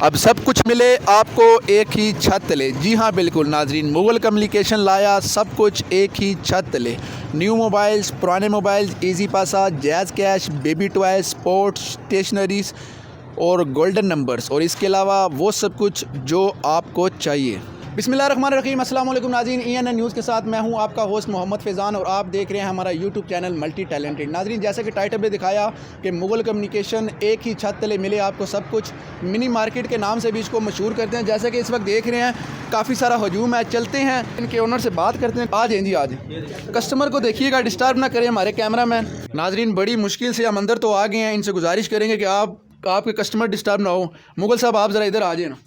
अब सब कुछ मिले आपको एक ही छत तले। जी हाँ बिल्कुल नाजरीन, मुगल कम्युनिकेशन लाया सब कुछ एक ही छत तले। न्यू मोबाइल्स, पुराने मोबाइल्स, इजी पासा, jazz cash, baby toy, sports, stationeries और गोल्डन नंबर्स, और इसके अलावा वो सब कुछ जो आपको चाहिए। बिस्मिल्लाहिर्रहमानिर्रहीम, अस्सलाम वालेकुम नाज़रीन, ENN न्यूज़ के साथ मैं हूं आपका होस्ट मोहम्मद फैज़ान और आप देख रहे हैं हमारा यूट्यूब चैनल मल्टी टैलेंटेड। नाज़रीन, जैसा कि टाइटल में दिखाया कि मुगल कम्युनिकेशन एक ही छत तले मिले आपको सब कुछ, मिनी मार्केट के नाम से भी इसको मशहूर करते हैं। जैसा कि इस वक्त देख रहे हैं काफ़ी सारा हजूम है, चलते हैं इनके ओनर से बात करते हैं। आज हैं जी, आज कस्टमर को देखिएगा, डिस्टर्ब ना करें हमारे कैमरा मैन। नाज़रीन, बड़ी मुश्किल से हम अंदर तो आ गए हैं, इनसे गुजारिश करेंगे कि आपके कस्टमर डिस्टर्ब ना हो। मुगल साहब आप ज़रा इधर आ जाए ना,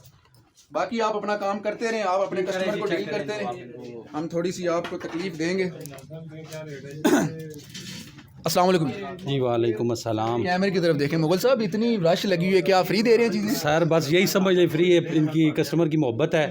बाकी आप अपना काम करते रहें, आप अपने कस्टमर को डील करते रहें, हम थोड़ी सी आपको तकलीफ देंगे। अस्सलाम वालेकुम जी, वालेकुम अस्सलाम। कैमरे की तरफ देखें। मुगल साहब, इतनी रश लगी हुई है, क्या फ्री दे रहे हैं चीज़ें? सर बस यही समझ लें, फ्री है। इनकी कस्टमर की मोहब्बत है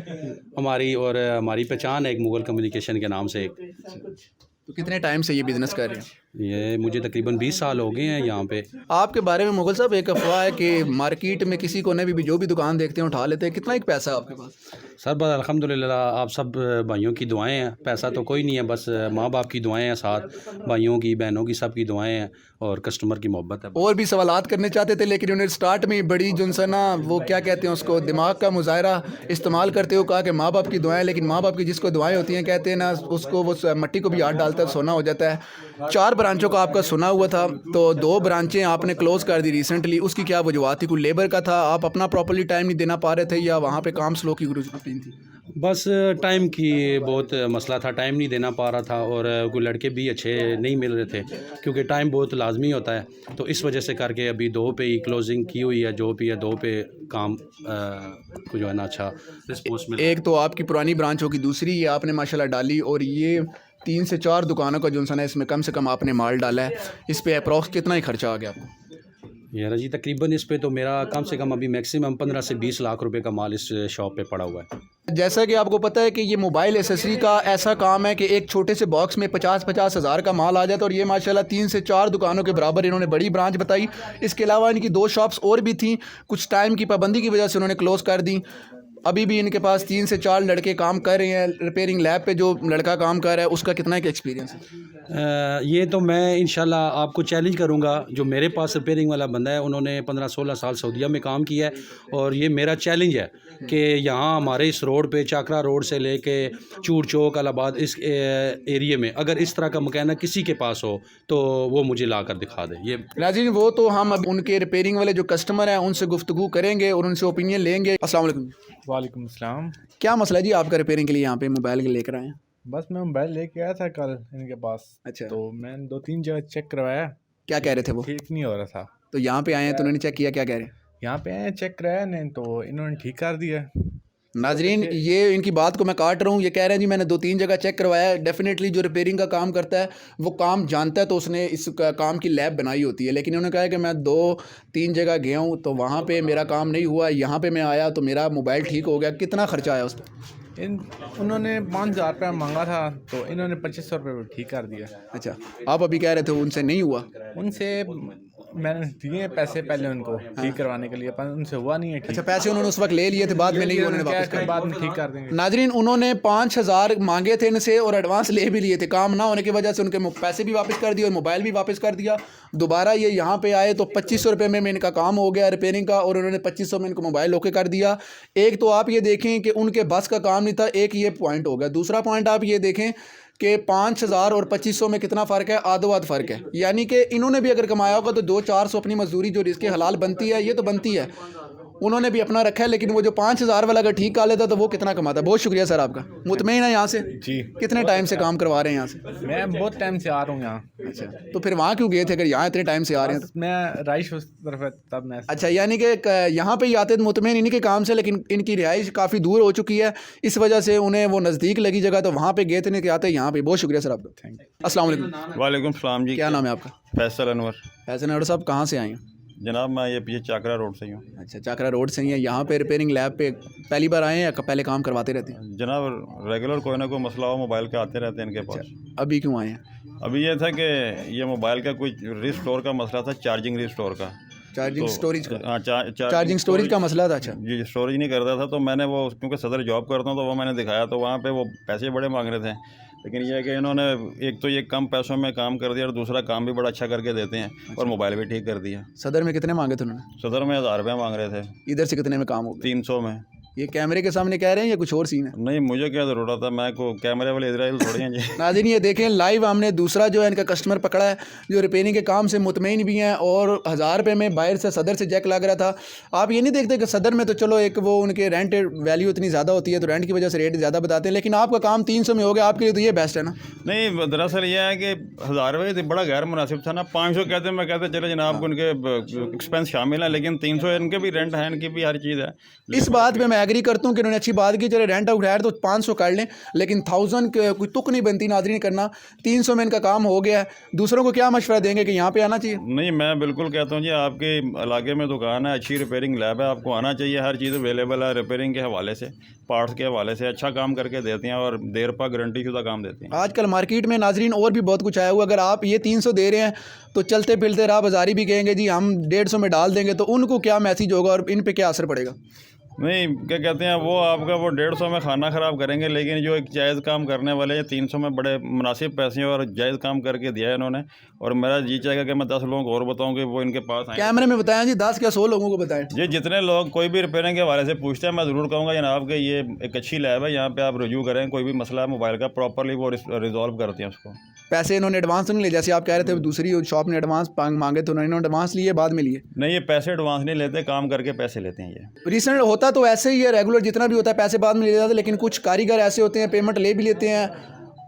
हमारी, और हमारी पहचान है एक मुगल कम्युनिकेशन के नाम से। तो कितने टाइम से ये बिज़नेस कर रहे हैं? ये मुझे तकरीबन 20 साल हो गए हैं यहाँ पे। आपके बारे में मुगल साहब एक अफवाह है कि मार्केट में किसी को भी जो भी दुकान देखते हैं उठा लेते हैं, कितना एक पैसा है आपके पास? सर बस अल्हम्दुलिल्लाह, आप सब भाइयों की दुआएं हैं। पैसा तो कोई नहीं है, बस माँ बाप की दुआएं हैं, साथ भाइयों की, बहनों की, सब की दुआएं हैं, और कस्टमर की मोहब्बत है। और भी सवालात करने चाहते थे, लेकिन उन्होंने स्टार्ट में बड़ी जो ना वो क्या कहते हैं उसको, दिमाग का मुजाहरा इस्तेमाल करते हुए कहा कि माँ बाप की दुआएं, लेकिन माँ बाप की जिसको दुआएं होती हैं कहते हैं ना, उसको वो मट्टी को भी हाथ डालता है सोना हो जाता है। 4 ब्रांचों का आपका सुना हुआ था, तो 2 ब्रांचें आपने क्लोज़ कर दी रिसेंटली, उसकी क्या वजूहत थी? कोई लेबर का था, आप अपना प्रॉपर्ली टाइम नहीं देना पा रहे थे, या वहाँ पे काम स्लो की रूटीन थी? बस टाइम की बहुत मसला था, टाइम नहीं देना पा रहा था, और कोई लड़के भी अच्छे नहीं मिल रहे थे, क्योंकि टाइम बहुत लाजमी होता है। तो इस वजह से करके अभी 2 पे ही क्लोजिंग की हुई है, जो भी है 2 पे काम को जो है ना अच्छा रिस्पॉन्स मिल। एक तो आपकी पुरानी ब्रांच होगी, दूसरी ये आपने माशाल्लाह डाली, और ये 3 से 4 दुकानों का जो है इसमें कम से कम आपने माल डाला है। इस पे अप्रॉक्स कितना ही खर्चा आ गया आपको? यार जी, तकरीबन इस पे तो मेरा कम से कम अभी मैक्सिमम 15 से 20 लाख रुपए का माल इस शॉप पे पड़ा हुआ है। जैसा कि आपको पता है कि ये मोबाइल एसेसरी का ऐसा काम है कि एक छोटे से बॉक्स में 50-50 हज़ार का माल आ जाता है, और ये माशाल्लाह 3 से 4 दुकानों के बराबर इन्होंने बड़ी ब्रांच बताई। इसके अलावा इनकी 2 शॉप्स और भी थी, कुछ टाइम की पाबंदी की वजह से उन्होंने क्लोज़ कर दी। अभी भी इनके पास 3 से 4 लड़के काम कर रहे हैं। रिपेयरिंग लैब पे जो लड़का काम कर रहा है उसका कितना एक एक्सपीरियंस है? ये तो मैं इंशाल्लाह आपको चैलेंज करूंगा। जो मेरे पास रिपेयरिंग वाला बंदा है, उन्होंने 15-16 साल सऊदीया में काम किया है, और ये मेरा चैलेंज है कि यहाँ हमारे इस रोड पे, चाकरा रोड से लेके चूर चौक अलाहाबाद, इस एरिया में अगर इस तरह का मकैनिक किसी के पास हो तो वो मुझे ला कर दिखा दे। ये नाज़रीन, वो तो हम अब उनके रिपेयरिंग वाले जो कस्टमर हैं उनसे गुफ्तगू करेंगे और उनसे ओपिनियन लेंगे। अस्सलाम वालेकुम। वालेकुम अस्सलाम। क्या मसला है जी आपका रिपेयरिंग के लिए यहाँ पे मोबाइल लेकर आए हैं? बस मैं मोबाइल लेके आया था कल इनके पास। अच्छा, तो मैंने 2-3 जगह चेक करवाया, क्या कह रहे थे वो? ठीक नहीं हो रहा था। तो यहाँ पे आए हैं तो उन्होंने चेक किया, क्या कह रहे हैं? यहाँ पे आए, चेक कराया नहीं, तो इन्होंने ठीक कर दिया। नाजरीन, ये इनकी बात को मैं काट रहा हूँ। ये कह रहे हैं जी मैंने 2-3 जगह चेक करवाया है। डेफिनेटली जो रिपेयरिंग का काम करता है वो काम जानता है, तो उसने इस काम की लैब बनाई होती है। लेकिन उन्होंने कहा है कि मैं 2-3 जगह गया हूँ तो वहाँ पे मेरा काम नहीं हुआ, यहाँ पे मैं आया तो मेरा मोबाइल ठीक हो गया। कितना खर्चा आया उस पर? उन्होंने 5,000 रुपया मांगा था, तो इन्होंने 2500 रुपये में ठीक कर दिया। अच्छा, आप अभी कह रहे थे उनसे नहीं हुआ? उनसे मैंने दिए पैसे पहले उनको ठीक करवाने के लिए, पर उनसे हुआ नहीं है ठीक। अच्छा, पैसे उन्होंने उस वक्त ले लिए थे, बाद में नहीं हुआ, उन्होंने वापस कर बाद में ठीक कर देंगे। नाजरीन, उन्होंने 5,000 मांगे थे इनसे और एडवांस ले भी लिए थे। काम ना होने की वजह से उनके पैसे भी वापस कर दिए और मोबाइल भी वापस कर दिया। दोबारा ये यहाँ पे आए तो 2500 रुपये में इनका काम हो गया रिपेयरिंग का, और उन्होंने 2500 में इनको मोबाइल ओके कर दिया। एक तो आप ये देखें कि उनके बस का काम नहीं था, एक ये पॉइंट हो गया। दूसरा पॉइंट आप ये देखें कि 5,000 और 2500 में कितना फ़र्क है, आधो आध फ़र्क है। यानी कि इन्होंने भी अगर कमाया होगा तो 200-400 अपनी मजदूरी जो इसके हलाल बनती है, ये तो बनती है, उन्होंने भी अपना रखा है। लेकिन वो जो 5,000 वाला अगर ठीक कर लेता तो वो कितना कमाता। बहुत शुक्रिया सर आपका। मुतमईन है यहाँ से? जी। कितने टाइम से काम करवा रहे हैं यहाँ से? मैं बहुत टाइम से आ रहा हूँ यहाँ। अच्छा, तो फिर वहाँ क्यों गए थे अगर यहाँ इतने टाइम से आ रहे हैं तो? मैं राइश उस तरफ है, तब मैं। अच्छा, यानी कि यहाँ पे ही आते थे मुतमईन इन्हीं के काम से, लेकिन इनकी रिहाइश काफ़ी दूर हो चुकी है, इस वजह से उन्हें वो नज़दीक लगी जगह तो वहाँ पे गए थे, नहीं कि आते यहाँ पे। बहुत शुक्रिया सर आपका, थैंक यू। अस्सलाम वालेकुम। वालेकुम सलाम जी। क्या नाम है आपका? फैसल अनवर। फैसल अनवर साहब, कहाँ से आए हैं? जनाब मैं ये पीछे चाकरा रोड से ही हूँ। अच्छा, चाकरा रोड से ही है। यहाँ पे रिपेयरिंग लैब पे पहली बार आए हैं या पहले काम करवाते रहते हैं? जनाब रेगुलर कोई ना कोई मसला हो मोबाइल का आते रहते हैं इनके पास। अभी क्यों आए हैं? अभी ये था कि ये मोबाइल का कोई रिस्टोर का मसला था, चार्जिंग रिस्टोर का। चार्जिंग स्टोरेज का हाँ चार्जिंग स्टोरेज का मसला था। अच्छा, जी स्टोरेज नहीं करता था, तो मैंने वो क्योंकि सदर जॉब करता हूँ तो वो मैंने दिखाया, तो वहाँ पे वो पैसे बड़े मांग रहे थे। लेकिन ये है कि इन्होंने एक तो ये कम पैसों में काम कर दिया और दूसरा काम भी बड़ा अच्छा करके देते हैं और मोबाइल भी ठीक कर दिया। सदर में कितने मांगे थे उन्होंने? सदर में 1000 रुपये मांग रहे थे। इधर से कितने में काम हो गया? 300 में। ये कैमरे के सामने कह रहे हैं या कुछ और सीन है? नहीं, मुझे क्या ज़रूरत है, मैं को कैमरे वाले इजराइल थोड़ी हैं जी। नाज़रीन ये देखें लाइव हमने दूसरा जो है इनका कस्टमर पकड़ा है जो रिपेयरिंग के काम से मुतमईन भी हैं और 1000 रुपये में बाहर से सदर से जैक लग रहा था। आप ये नहीं देखते कि सदर में तो चलो एक वो उनके रेंट वैल्यू इतनी ज़्यादा होती है तो रेंट की वजह से रेट ज़्यादा बताते हैं, लेकिन आपका काम 300 में हो गया, आपके लिए तो ये बेस्ट है ना? नहीं, दरअसल ये है कि 1000 रुपये तो बड़ा गैर मुनासिब था ना। 500 कहते मैं कहते चले जनाब को उनके एक्सपेंस शामिल है, लेकिन 300 इनके भी रेंट है, इनकी भी हर चीज़ है। इस बात पे मैं एग्री करता हूँ कि उन्होंने अच्छी बात की, चले रेंट उठाया तो 500 कर लें, लेकिन 1000 कोई तुक नहीं बनती नाज़रीन करना। 300 में इनका काम हो गया है। दूसरों को क्या मशवरा देंगे कि यहाँ पे आना चाहिए? नहीं, मैं बिल्कुल कहता हूँ जी, आपके इलाके में दुकान है, अच्छी रिपेयरिंग लैब है, आपको आना चाहिए। हर चीज़ अवेलेबल है रिपेयरिंग के हवाले से, पार्ट्स के हवाले से अच्छा काम करके देते हैं और देर पर गारंटी शुदा काम देते हैं। आजकल मार्केट में नाज़रीन और भी बहुत कुछ आया हुआ। अगर आप ये 300 दे रहे हैं तो चलते फिरते राह बाजारी भी कहेंगे जी हम 150 में डाल देंगे, तो उनको क्या मैसेज होगा और इन पे क्या असर पड़ेगा? नहीं, क्या कहते हैं वो आपका वो 150 में खाना ख़राब करेंगे, लेकिन जो एक जायज़ काम करने वाले हैं 300 में बड़े मुनासिब पैसे और जायज़ काम करके दिया है इन्होंने। और मेरा जी चाहेगा कि मैं 10 लोगों को और बताऊं कि वो इनके पास आए। कैमरे में बताएं जी, 10 क्या 100 लोगों को बताएं ये जितने लोग कोई भी रिपेयरिंग के हवाले से पूछते हैं, मैं ज़रूर कहूँगा जनाब कि ये एक अच्छी लैब है, यहाँ पे आप रिव्यू करें, कोई भी मसला है मोबाइल का प्रॉपरली वो रिजॉल्व करते हैं उसको। पैसे इन्होंने एडवांस तो नहीं लिए? जैसे आप कह रहे थे दूसरी शॉप ने एडवांस मांगे तो उन्होंने एडवांस लिए बाद में लिए? नहीं, ये पैसे एडवांस नहीं लेते, काम करके पैसे लेते हैं ये। रिसेंट होता तो ऐसे ही है, रेगुलर जितना भी होता है पैसे बाद में ले लेते हैं, लेकिन कुछ कारीगर ऐसे होते हैं पेमेंट ले भी लेते हैं,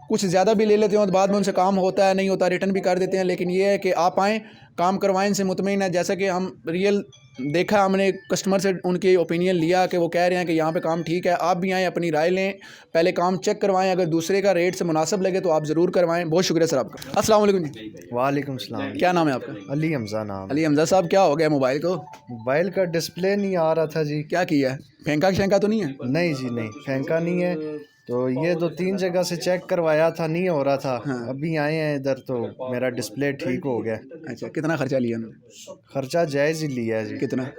कुछ ज़्यादा भी ले लेते हैं और बाद में उनसे काम होता है नहीं होता रिटर्न भी कर देते हैं। लेकिन ये है कि आप आएँ, काम करवाएं, इनसे मुतमईन है। जैसा कि हम रियल देखा, हमने कस्टमर से उनके ओपिनियन लिया कि वो कह रहे हैं कि यहाँ पे काम ठीक है। आप भी आएँ, अपनी राय लें, पहले काम चेक करवाएं, अगर दूसरे का रेट से मुनासिब लगे तो आप ज़रूर करवाएं। बहुत शुक्रिया सर आपका। अस्सलाम वालेकुम जी। वालेकुम सलाम। क्या नाम है आपका? अली हमज़ा नाम। अली हमज़ा साहब, क्या हो गया मोबाइल को? मोबाइल का डिस्प्ले नहीं आ रहा था जी। क्या किया है? फेंका शेंका तो नहीं है? नहीं जी नहीं, फेंका नहीं है। तो ये 2-3 जगह से चेक करवाया था, नहीं हो रहा था। हाँ। अभी आए हैं इधर तो मेरा डिस्प्ले ठीक हो गया। अच्छा, कितना खर्चा लिया उन्होंने? खर्चा जायज़ ही लिया है जी, कितना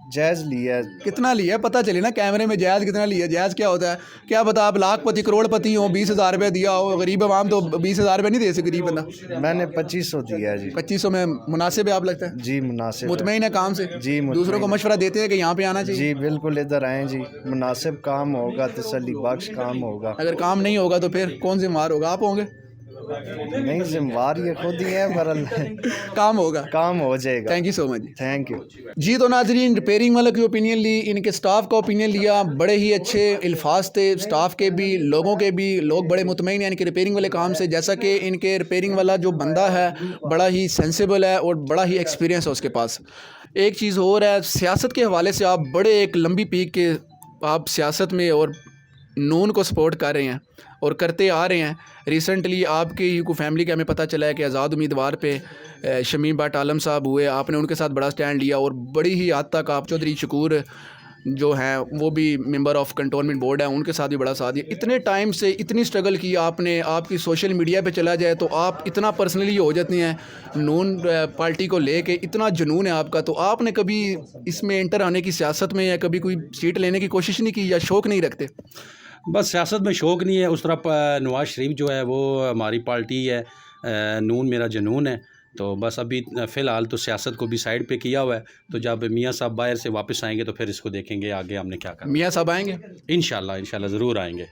जायज़ लिया है। कितना लिया पता चले ना कैमरे में। जायज़ कितना लिया? जायज़ क्या होता है? क्या पता आप लाखपति करोड़पति हो, 20,000 रुपये दिया हो, गरीब आवाम तो 20,000 रुपये नहीं दे सकती। गरीब बंदा मैंने 2500 दिया जी। 2500 में मुनासिब है आप लगता है? जी मुनासिब है। मुतमईन है काम से? जी मुतमईन दूसरों को है। मशवरा देते हैं कि यहाँ पे आना चाहिए? जी बिल्कुल, इधर आएँ जी, मुनासिब काम होगा, तसल्ली बख्श काम होगा। अगर काम नहीं होगा तो फिर कौन जिम्मेवार होगा? आप होंगे? नहीं, जिम्मेवार ये खुद ही है, पर काम होगा, काम हो जाएगा। Thank you so much. Thank you ji. तो नाजरीन रिपेयरिंग वालों की ओपिनियन ली, इनके स्टाफ का ओपिनियन लिया, बड़े ही अच्छे अल्फाज थे स्टाफ के भी, लोगों के भी। लोग बड़े मुतमईन हैं इनके रिपेयरिंग वाले काम से। जैसा कि इनके रिपेयरिंग वाला जो बंदा है बड़ा ही सेंसिबल है और बड़ा ही एक्सपीरियंस है उसके पास। एक चीज़ और है, सियासत के हवाले से आप बड़े एक लंबी पीक के आप सियासत में और नून को सपोर्ट कर रहे हैं और करते आ रहे हैं। रिसेंटली आपकी ही को फैमिली का हमें पता चला है कि आज़ाद उम्मीदवार पे शमीम भट्ट आलम साहब हुए, आपने उनके साथ बड़ा स्टैंड लिया और बड़ी ही हद तक आप चौधरी शकूर जो हैं वो भी मेंबर ऑफ कंटोनमेंट बोर्ड है, उनके साथ भी बड़ा साथ दिया। इतने टाइम से इतनी स्ट्रगल की आपने, आपकी सोशल मीडिया पे चला जाए तो आप इतना पर्सनली हो जाते हैं नून पार्टी को लेके, इतना जुनून है आपका। तो आपने कभी इसमें एंटर आने की सियासत में या कभी कोई सीट लेने की कोशिश नहीं की या शौक़ नहीं रखते? बस सियासत में शौक़ नहीं है उस तरह। नवाज़ शरीफ जो है वो हमारी पार्टी है, नून मेरा जुनून है। तो बस अभी फ़िलहाल तो सियासत को भी साइड पे किया हुआ है। तो जब मियाँ साहब बाहर से वापस आएंगे तो फिर इसको देखेंगे आगे हमने क्या करना। मियाँ साहब आएंगे इंशाल्लाह ज़रूर आएंगे।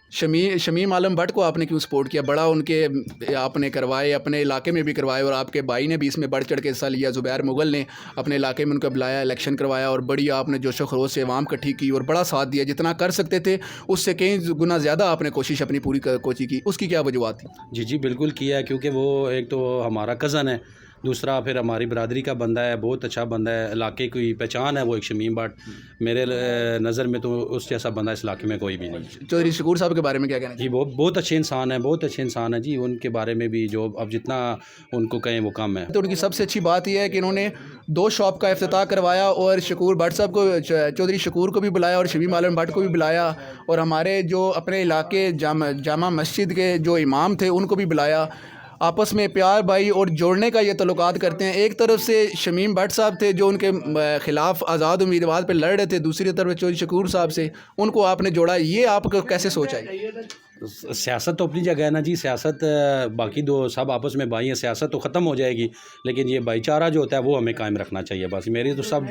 शमीम आलम भट्ट को आपने क्यों सपोर्ट किया? बड़ा उनके आपने करवाए, अपने इलाके में भी करवाए और आपके भाई ने भी इसमें बढ़ चढ़ के हिस्सा लिया। ज़ुबैर मुगल ने अपने इलाके में उनका बुलाया, इलेक्शन करवाया और बड़ी आपने जोशो खरोश से अवाम इकट्ठी की और बड़ा साथ दिया। जितना कर सकते थे उससे कई गुना ज़्यादा आपने कोशिश अपनी पूरी कोशिश की। उसकी क्या वजूहत थी? जी बिल्कुल किया है, क्योंकि वो एक तो हमारा कज़न है, दूसरा फिर हमारी बरादरी का बंदा है, बहुत अच्छा बंदा है, इलाके की पहचान है वो एक शमीम भट्ट। मेरे नज़र में तो उस जैसा बंदा इस इलाके में कोई भी नहीं। चौधरी शकूर साहब के बारे में क्या कहना? जी बहुत अच्छे इंसान है, बहुत अच्छे इंसान है जी। उनके बारे में भी जो अब जितना उनको कहें वो कम है। तो उनकी सबसे अच्छी बात यह है कि इन्होंने 2 शॉप का इफ्तिताह करवाया और शकूर भट्ट साहब को, चौधरी शकूर को भी बुलाया और शमीम आलम भट्ट को भी बुलाया और हमारे जो अपने इलाके जामा मस्जिद के जो इमाम थे उनको भी बुलाया आपस में प्यार भाई और जोड़ने का ये तल्लुकात करते हैं। एक तरफ से शमीम भट्ट साहब थे जो उनके ख़िलाफ़ आज़ाद उम्मीदवार पे लड़ रहे थे, दूसरी तरफ चौधरी शकूर साहब से उनको आपने जोड़ा, ये आपको कैसे सोच आई? सियासत तो अपनी जगह है ना जी, सियासत बाकी दो सब आपस में भाई हैं, सियासत तो ख़त्म हो जाएगी, लेकिन ये भाईचारा जो होता है वो हमें कायम रखना चाहिए। बस मेरी तो सब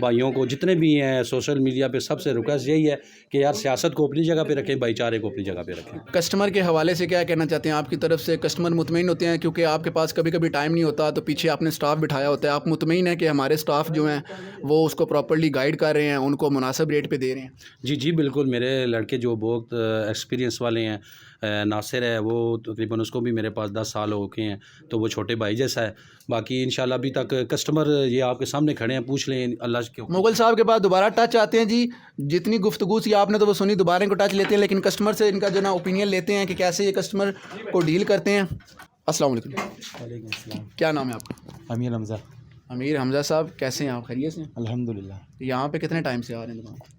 भाइयों को जितने भी हैं सोशल मीडिया पे सबसे रिक्वेस्ट यही है कि यार सियासत को अपनी जगह पे रखें, भाईचारे को अपनी जगह पे रखें। कस्टमर के हवाले से क्या कहना चाहते हैं? आपकी तरफ से कस्टमर मुतमईन होते हैं क्योंकि आपके पास कभी कभी टाइम नहीं होता तो पीछे आपने स्टाफ बिठाया होता है, आप मुतमईन हैं कि हमारे स्टाफ जो हैं वो उसको प्रॉपर्ली गाइड कर रहे हैं, उनको मुनासिब रेट पे दे रहे हैं? जी जी बिल्कुल, मेरे लड़के जो बहुत एक्सपीरियंस वाले हैं, नासिर है वो तकरीबन उसको भी मेरे पास 10 साल हो गए हैं, तो वो छोटे भाई जैसा है। बाकी इंशाल्लाह अभी तक कस्टमर ये आपके सामने खड़े हैं, पूछ लें अल्लाह के। मुगल साहब के पास दोबारा टच आते हैं जी, जितनी गुफ्तगू सी आपने तो वो सुनी, दोबारा इनको टच लेते हैं, लेकिन कस्टमर से इनका जो ना ओपिनियन लेते हैं कि कैसे ये कस्टमर को डील करते हैं। अस्सलाम वालेकुम। वालेकुम अस्सलाम। क्या नाम है आपका? अमीर हमज़ा। अमीर हमज़ा साहब, कैसे हैं आप? खैरियत से? अल्हम्दुलिल्लाह। यहाँ पे कितने टाइम से आ रहे हैं दुकान?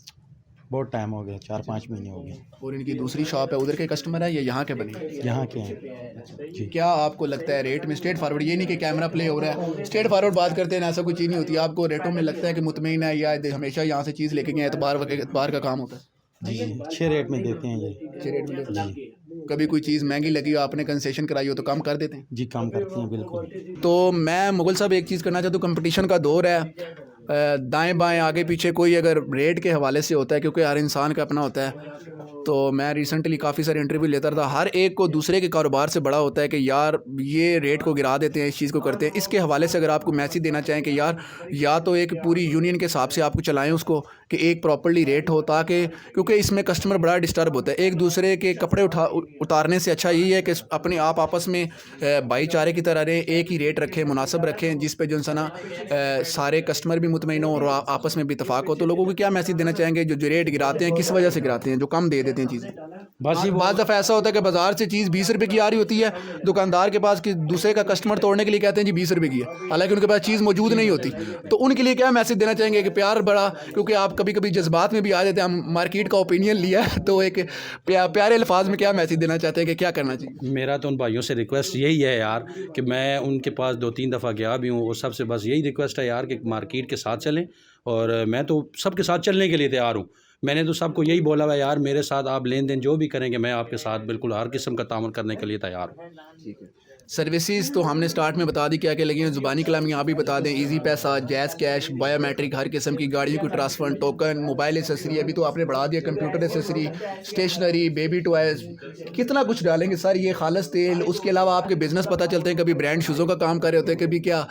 बहुत टाइम हो गया, 4-5 महीने हो गए। और इनकी दूसरी शॉप है, उधर के कस्टमर है या यहाँ के बने? यहाँ के हैं जी। क्या आपको लगता है रेट में स्ट्रेट फारवर्ड, ये नहीं कि कैमरा प्ले हो रहा है, स्ट्रेट फारवर्ड बात करते हैं, ऐसा कोई चीज़ नहीं होती? आपको रेटों में लगता है कि मुतमईन है या हमेशा यहाँ से चीज़ लेके गए एतबार का काम होता है? जी अच्छे रेट में देते हैं ये। अच्छे रेट में देते हैं। कभी कोई चीज़ महंगी लगी हो, आपने कंसेशन कराई हो तो कम कर देते हैं? जी कम करते हैं बिल्कुल। तो मैं मुगल साहब एक चीज़ करना चाहता हूँ, कंपटीशन का दौर है, दाएं बाएं आगे पीछे कोई अगर रेट के हवाले से होता है, क्योंकि हर इंसान का अपना होता है, तो मैं रिसेंटली काफ़ी सारे इंटरव्यू लेता था, हर एक को दूसरे के कारोबार से बड़ा होता है कि यार ये रेट को गिरा देते हैं, इस चीज़ को करते हैं। इसके हवाले से अगर आपको मैसेज देना चाहें कि यार या तो एक पूरी यूनियन के हिसाब से आपको चलाएं उसको कि एक प्रॉपर्ली रेट हो, ताकि क्योंकि इसमें कस्टमर बड़ा डिस्टर्ब होता है, एक दूसरे के कपड़े उतारने से अच्छा यही है कि अपने आप आपस में भाईचारे की तरह रहें, एक ही रेट रखें, मुनासिब रखें, जिस पे जो है ना सारे कस्टमर भी मुतमईन हो और आपस में भी इतफाक़ हो। तो लोगों को क्या मैसेज देना चाहेंगे जो रेट गिराते हैं, किस वजह से गिराते हैं, जो कम दे देते हैं चीज़ें? बस ये बाद दफ़ा ऐसा होता है कि बाजार से चीज़ 20 रुपये की आ रही होती है, दुकानदार के पास कि दूसरे का कस्टमर तोड़ने के लिए कहते हैं जी 20 रुपये की है, हालांकि उनके पास चीज़ मौजूद नहीं होती। तो उनके लिए क्या मैसेज देना चाहेंगे कि प्यार बड़ा, क्योंकि आप कभी कभी जज्बात में भी आ जाते हैं, हम मार्केट का ओपिनियन लिया है, तो एक प्यारे अल्फाज में क्या मैसेज देना चाहते हैं कि क्या करना चाहिए? मेरा तो उन भाइयों से रिक्वेस्ट यही है यार कि मैं उनके पास 2-3 दफ़ा गया भी हूँ, और सबसे बस यही रिक्वेस्ट है यार कि मार्केट के साथ चलें, और मैं तो सबके साथ चलने के लिए तैयार हूँ। मैंने तो सबको यही बोला हुआ यार मेरे साथ आप लेन देन जो भी करेंगे मैं आपके साथ बिल्कुल हर किस्म का तामुल करने के लिए तैयार हूँ। ठीक है। सर्विसेज तो हमने स्टार्ट में बता दी क्या क्या लगी हैं, ज़ुबानी कलाम यहाँ भी बता दें, इजी पैसा, जैज़ कैश, बायोमेट्रिक, हर किस्म की गाड़ियों की ट्रांसफर, टोकन, मोबाइल एसेसरी, अभी तो आपने बढ़ा दिया computer accessory, stationery, baby toys, कितना कुछ डालेंगे सर, ये खालस तेल। उसके अलावा आपके बिज़नेस पता चलते हैं, कभी ब्रांड शूज़ों का काम कर रहे होते हैं, कभी क्या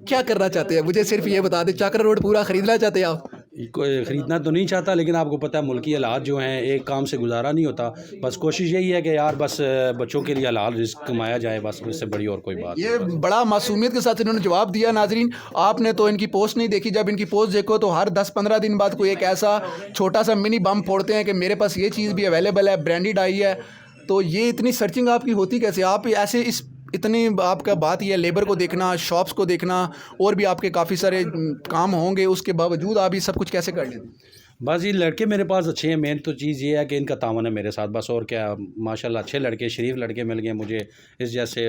क्या करना चाहते हैं? मुझे सिर्फ ये बता दें, चाकरा रोड पूरा ख़रीदना चाहते हैं आप? कोई ख़रीदना तो नहीं चाहता, लेकिन आपको पता है मुल्की हालात जो हैं, एक काम से गुजारा नहीं होता। बस कोशिश यही है कि यार बस बच्चों के लिए हलाल रिस्क कमाया जाए, बस इससे बड़ी और कोई बात। ये बड़ा मासूमियत के साथ इन्होंने जवाब दिया। नाजरीन, आपने तो इनकी पोस्ट नहीं देखी, जब इनकी पोस्ट देखो तो हर 10-15 दिन बाद कोई एक ऐसा छोटा सा मिनी बम फोड़ते हैं कि मेरे पास ये चीज़ भी अवेलेबल है, ब्रांडेड आई है। तो ये इतनी सर्चिंग आपकी होती कैसे? आप ऐसे इस इतनी आपका बात यह लेबर को देखना, शॉप्स को देखना, और भी आपके काफ़ी सारे काम होंगे, उसके बावजूद आप ये सब कुछ कैसे कर लेते हैं? बस ये लड़के मेरे पास अच्छे हैं, मेन तो चीज़ ये है कि इनका तावन है मेरे साथ, बस और क्या। माशाल्लाह अच्छे लड़के, शरीफ लड़के मिल गए मुझे, इस जैसे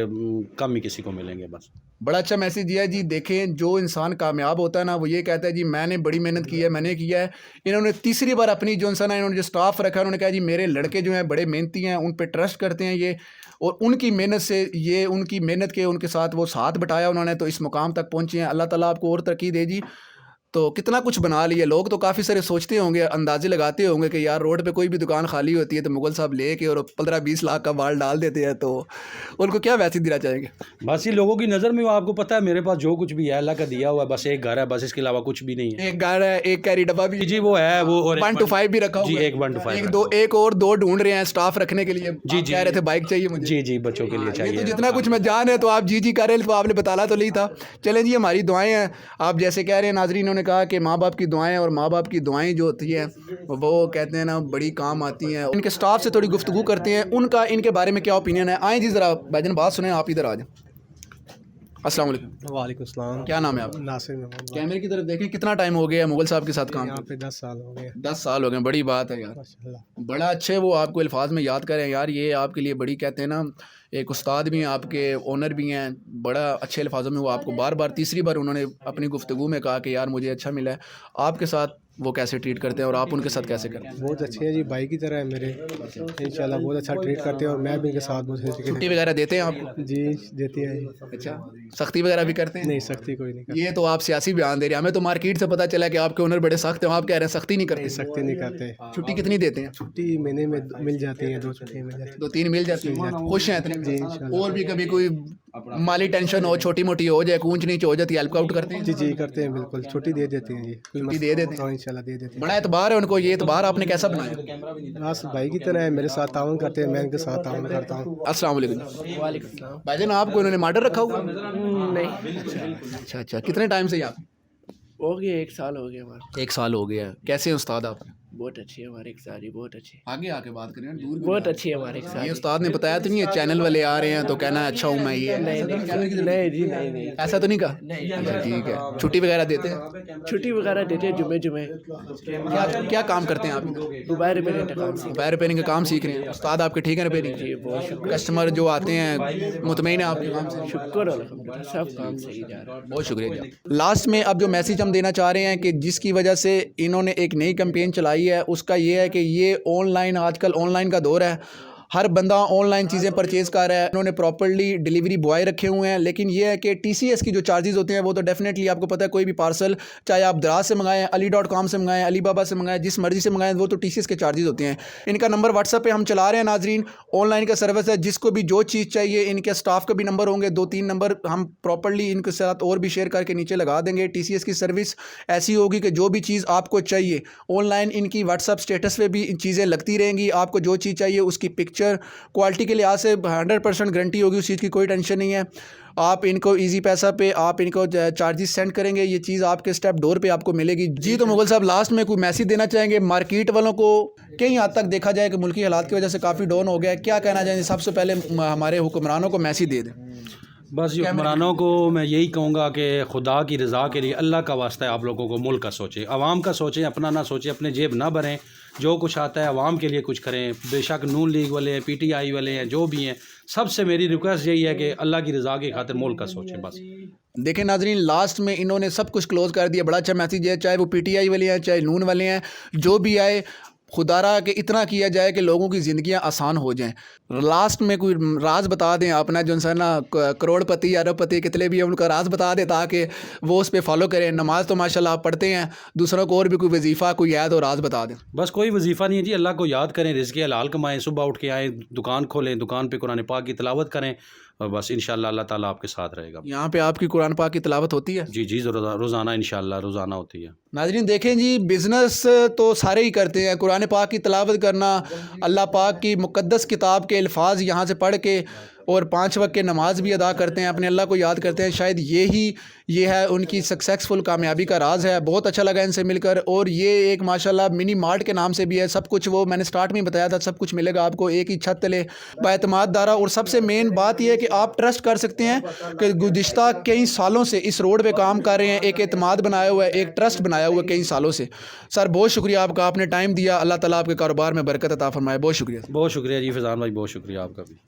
कम ही किसी को मिलेंगे। बस बड़ा अच्छा मैसेज दिया है जी। देखें, जो इंसान कामयाब होता है ना, वो ये कहता है जी मैंने बड़ी मेहनत की है, मैंने किया है। इन्होंने तीसरी बार अपनी जो इंसान है, इन्होंने जो स्टाफ रखा है, उन्होंने कहा जी मेरे लड़के जो हैं बड़े मेहनती हैं, उन पर ट्रस्ट करते हैं ये, और उनकी मेहनत से ये, उनकी मेहनत के उनके साथ वो साथ बिठाया उन्होंने, तो इस मुकाम तक पहुँचे हैं। अल्लाह ताला आपको और तरक्की दे जी। तो कितना कुछ बना लिया। लोग तो काफ़ी सारे सोचते होंगे, अंदाजे लगाते होंगे कि यार रोड पे कोई भी दुकान खाली होती है तो मुगल साहब लेके और 15-20 लाख का माल डाल देते हैं, तो उनको क्या मैसेज देना चाहेंगे? बस ये लोगों की नज़र में आपको पता है मेरे पास जो कुछ भी है अल्लाह का दिया हुआ है, बस एक घर है, बस इसके अलावा कुछ भी नहीं है। एक घर है, एक कैरी डब्बा भी जी वो है, वो और 1 to 5 भी रखा जी, हुआ है। एक 1 to 5 एक और दो ढूंढ रहे हैं स्टाफ रखने के लिए। जी कह रहे थे बाइक चाहिए मुझे। जी जी बच्चों के लिए ये चाहिए। तो जितना कुछ मैं जान है तो आप जी कर रहे हैं, तो आपने बताना तो नहीं था। चलें जी, हमारी दुआएं हैं। आप जैसे कह रहे हैं नाजरीन, इन्होंने कहा कि माँ बाप की दुआएं, और माँ बाप की दुआएं जो होती हैं वो कहते हैं ना बड़ी काम आती हैं। इनके स्टाफ से थोड़ी गुफ्तगू करते हैं, उनका इनके बारे में क्या ओपिनियन है। आए जी ज़रा भाईजान बात सुने, आप इधर आ जाए। अस्सलाम वालेकुम। वालेकुम सलाम। क्या नाम है आपका? नासिर मोहम्मद। कैमरे की तरफ देखें, कितना टाइम हो गया है मुगल साहब के साथ काम यहाँ करते? पे 10 साल हो गए 10 साल हो गए, बड़ी बात है यार। माशाल्लाह। बड़ा अच्छे वो आपको अल्फाज में याद करें यार, ये आपके लिए बड़ी कहते हैं ना, एक उस्ताद भी हैं आपके, ओनर भी हैं, बड़ा अच्छे अल्फाजों में वो आपको बार बार तीसरी बार उन्होंने अपनी गुफ्तगू में कहा कि यार मुझे अच्छा मिला है। आपके साथ वो कैसे ट्रीट करते हैं और आप उनके साथ कैसे करते हैं? बहुत अच्छे हैं जी, भाई की तरह है मेरे। इंशाल्लाह बहुत अच्छा ट्रीट करते हैं और मैं भी इनके साथ बहुत अच्छे छुट्टी वगैरह देते हैं आपको? जी देती है जी। अच्छा, सख्ती वगैरह भी करते हैं? नहीं सख्ती कोई नहीं करती। ये तो आप सियासी बयान दे रहे हैं, हमें तो मार्केट से पता चला कि आपके ओनर बड़े सख्त हैं, आप कह रहे हैं सख्ती नहीं करते। सख्ती नहीं करते। छुट्टी कितनी देते हैं? छुट्टी महीने में मिल जाती है, 2 छुट्टी मिल जाती है। 2-3 मिल जाती है, खुश हैं इतने? जी इंशाल्लाह। और भी कभी कोई माली टेंशन हो, छोटी मोटी हो जाए, कूच नीच हो जाती है, हेल्प आउट करते हैं? जी जी करते हैं, बिल्कुल छुट्टी दे देते हैं जी। छुट्टी दे देते हैं? हाँ इंशाल्लाह दे देते हैं। बड़ा एतबार है उनको, ये एतबार आपने कैसा बनाया? बस भाई की तरह है, मेरे साथ ताउन करते हैं, मैं इनके साथ ताउन करता हूँ। अस्सलाम वालेकुम। भाईजान आपको इन्होंने मर्डर रखा हुआ? नहीं, अच्छा, कितने टाइम से यहाँ? हो गया 1 साल हो गया हमारा। 1 साल हो गया है। कैसे हैं उस्ताद आप? बहुत अच्छी है हमारे एक सारी, बहुत अच्छी, आगे आके बात करें, दूर क्यों बहुत जा अच्छी है हमारे एक रहे हैं? ये सारी। उस्ताद ने बताया तो नहीं है चैनल वाले आ रहे हैं तो कहना है अच्छा हूँ मैं, ये नहीं जी, नहीं ऐसा तो नहीं कहा? अच्छा ठीक है। छुट्टी वगैरह देते हैं? छुट्टी वगैरह देते हैं जुमे। क्या क्या काम करते हैं आप? मोबाइल रिपेयरिंग का काम सीख। मोबाइल रिपेयरिंग का काम सीख रहे हैं। उस्ताद आपके ठीक है रिपेयरिंग? जी बहुत शुक्र, कस्टमर जो आते हैं मुतमईन है आपके काम से? शुक्र अल्हम्दुलिल्लाह, सब काम सही जा रहा है। बहुत शुक्रिया। लास्ट में अब जो मैसेज हम देना चाह रहे हैं कि जिसकी वजह से इन्होंने एक नई कैंपेन चलाई है, उसका ये है कि ये ऑनलाइन, आजकल ऑनलाइन का दौर है, हर बंदा ऑनलाइन चीज़ें परचेज़ कर रहा है। उन्होंने प्रॉपर्ली डिलीवरी बॉय रखे हुए हैं, लेकिन ये है कि TCS की जो चार्जेस होते हैं वो तो डेफिनेटली आपको पता है, कोई भी पार्सल चाहे आप दराज से मंगाएं, ali.com से मंगाएं, अलीबाबा से मंगाएं, जिस मर्ज़ी से मंगाएं, वो तो TCS के चार्जेस होते हैं। इनका नंबर व्हाट्सएप पे हम चला रहे हैं नाजरीन, ऑनलाइन का सर्विस है, जिसको भी जो चीज़ चाहिए, इनके स्टाफ का भी नंबर होंगे, 2-3 नंबर हम प्रॉपर्ली इनके साथ और भी शेयर करके नीचे लगा देंगे। TCS की सर्विस ऐसी होगी कि जो भी चीज़ आपको चाहिए ऑनलाइन इनकी व्हाट्सएप स्टेटस पे भी चीज़ें लगती रहेंगी। आपको जो चीज़ चाहिए उसकी पिक्चर क्वालिटी के लिहाज से 100% गारंटी होगी, उस चीज़ की कोई टेंशन नहीं है। आप इनको इजी पैसा पे आप इनको चार्जेस सेंड करेंगे, ये चीज़ आपके स्टेप डोर पे आपको मिलेगी। जी तो मुगल साहब लास्ट में कोई मैसेज देना चाहेंगे मार्केट वालों को? कई हद तक देखा जाए कि मुल्की हालात की वजह से काफ़ी डाउन हो गया है, क्या कहना चाहेंगे? सबसे पहले हमारे हुक्मरानों को मैसेज दे दें। बस ये हुक्मरानों को मैं यही कहूँगा कि खुदा की रज़ा के लिए, अल्लाह का वास्ता है, आप लोगों को मुल्क का सोचें, आवाम का सोचें, अपना ना सोचें, अपने जेब ना भरें, जो कुछ आता है आवाम के लिए कुछ करें। बेशक नून लीग वाले हैं, PTI वाले हैं, जो भी हैं, सबसे मेरी रिक्वेस्ट यही है कि अल्लाह की रज़ा की खातिर मुल्क का सोचें बस। देखें नाजरीन, लास्ट में इन्होंने सब कुछ क्लोज़ कर दिया। बड़ा अच्छा मैसेज है, चाहे वो PTI वाले हैं, चाहे नून वाले हैं, जो भी आए, खुदारा कि इतना किया जाए कि लोगों की ज़िंदगियां आसान हो जाएं। लास्ट में कोई राज बता दें आप ना, जो इंसान ना करोड़पति अरबपति कितने भी हैं, उनका राज बता दें ताकि वो उस पर फॉलो करें। नमाज तो माशाल्लाह आप पढ़ते हैं, दूसरों को और भी कोई वजीफ़ा कोई याद और राज बता दें। बस कोई वजीफ़ा नहीं है जी, अल्लाह को याद करें, रिज़्क़ हलाल कमाएं, सुबह उठ के आएँ, दुकान खोलें, दुकान पे कुरान पाक की तिलावत करें, और बस इंशाअल्लाह अल्लाह ताला आपके साथ रहेगा। यहाँ पे आपकी कुरान पाक की तिलावत होती है? जी रोज़ाना इंशाअल्लाह रोज़ाना होती है। नाजरीन देखें जी, बिज़नेस तो सारे ही करते हैं, कुरान पाक की तिलावत करना, अल्लाह पाक की मुक़द्दस किताब के अल्फाज यहाँ से पढ़ के और 5 वक्त के नमाज भी अदा करते हैं, अपने अल्लाह को याद करते हैं। शायद ये है उनकी सक्सेसफुल कामयाबी का राज है। बहुत अच्छा लगा इनसे मिलकर। और ये एक माशाल्लाह मिनी मार्ट के नाम से भी है, सब कुछ वो मैंने स्टार्ट में बताया था, सब कुछ मिलेगा आपको एक ही छत तले, बाएतमाद दारा। और सबसे मेन बात यह है कि आप ट्रस्ट कर सकते हैं कि गुज़िश्ता कई सालों से इस रोड पर काम कर रहे हैं, एक एतमाद बनाया हुआ है, एक ट्रस्ट बनाया हुआ है कई सालों से। सर बहुत शुक्रिया आपका, आपने टाइम दिया, अल्लाह ताला आपके कारोबार में बरकत अता फरमाए। बहुत शुक्रिया। बहुत शुक्रिया जी फैज़ान भाई, बहुत शुक्रिया आपका भी।